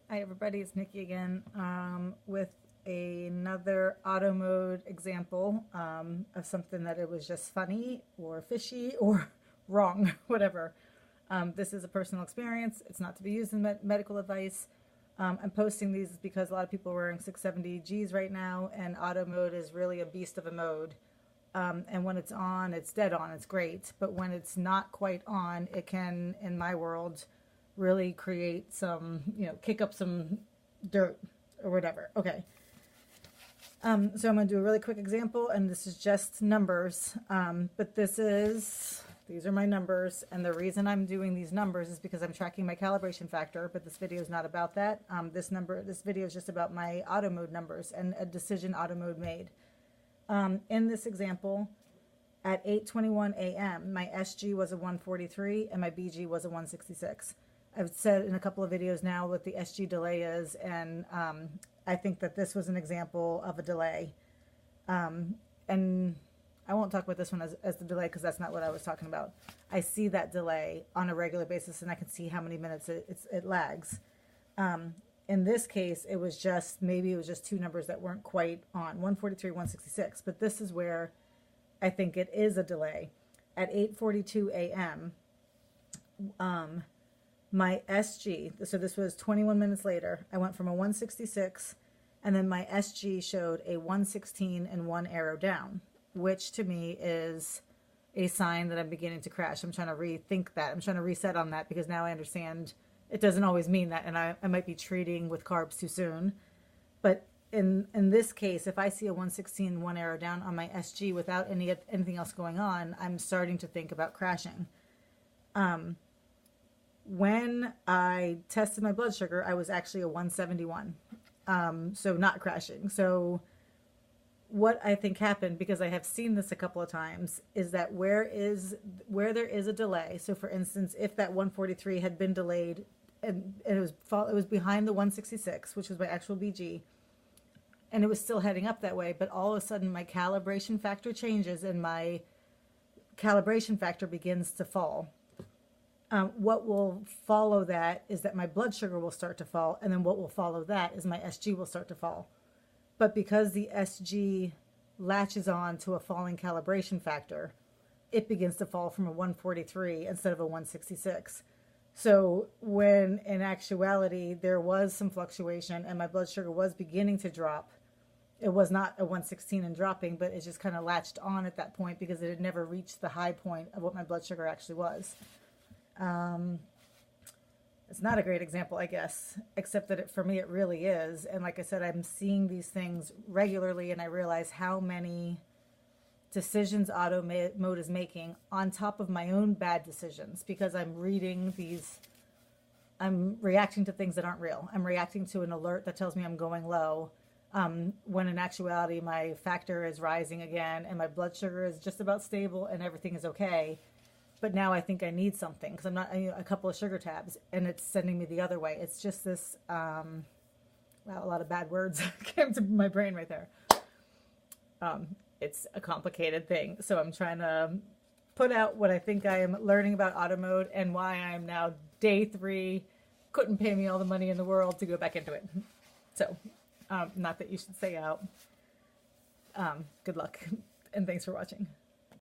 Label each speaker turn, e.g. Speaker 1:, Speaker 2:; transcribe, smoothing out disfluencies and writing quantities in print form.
Speaker 1: Hi everybody, it's Nikki again with another auto mode example of something that it was just funny or fishy or wrong, whatever. This is a personal experience. It's not to be used in medical advice. I'm posting these because a lot of people are wearing 670Gs right now, and auto mode is really a beast of a mode. And when it's on, it's dead on, it's great. But when it's not quite on, it can, in my world, really create some, kick up some dirt or whatever. Okay. So I'm going to do a really quick example, and this is just numbers. But these are my numbers, and the reason I'm doing these numbers is because I'm tracking my calibration factor, but this video is not about that. This video is just about my auto mode numbers and a decision auto mode made. In this example, at 8:21 a.m., my SG was a 143 and my BG was a 166. I've said in a couple of videos now what the SG delay is, and I think that this was an example of a delay. And I won't talk about this one as the delay because that's not what I was talking about. I see that delay on a regular basis, and I can see how many minutes it lags. In this case, maybe it was just two numbers that weren't quite on, 143, 166. But this is where I think it is a delay. At 8:42 a.m., my SG, so this was 21 minutes later, I went from a 166, and then my SG showed a 116 and one arrow down, which to me is a sign that I'm beginning to crash. I'm trying to rethink that. I'm trying to reset on that because now I understand it doesn't always mean that, and I might be treating with carbs too soon. But in this case, if I see a 116 one arrow down on my SG without anything else going on, I'm starting to think about crashing. When I tested my blood sugar, I was actually a 171, so not crashing. So what I think happened, because I have seen this a couple of times, is that where there is a delay. So for instance, if that 143 had been delayed and it was behind the 166, which was my actual BG, and it was still heading up that way, but all of a sudden my calibration factor changes and my calibration factor begins to fall. What will follow that is that my blood sugar will start to fall, and then what will follow that is my SG will start to fall. But because the SG latches on to a falling calibration factor, it begins to fall from a 143 instead of a 166. So when in actuality there was some fluctuation and my blood sugar was beginning to drop, it was not a 116 and dropping, but it just kind of latched on at that point because it had never reached the high point of what my blood sugar actually was. It's not a great example, I guess, except that for me it really is. And like I said, I'm seeing these things regularly, and I realize how many decisions auto mode is making on top of my own bad decisions, because I'm reacting to things that aren't real. I'm reacting to an alert that tells me I'm going low, when in actuality my factor is rising again and my blood sugar is just about stable and everything is okay. But now I think I need something because I'm not a couple of sugar tabs, and it's sending me the other way. It's just this, wow, a lot of bad words came to my brain right there. It's a complicated thing. So I'm trying to put out what I think I am learning about auto mode and why I'm now day 3, couldn't pay me all the money in the world to go back into it. So, not that you should stay out. Good luck, and thanks for watching.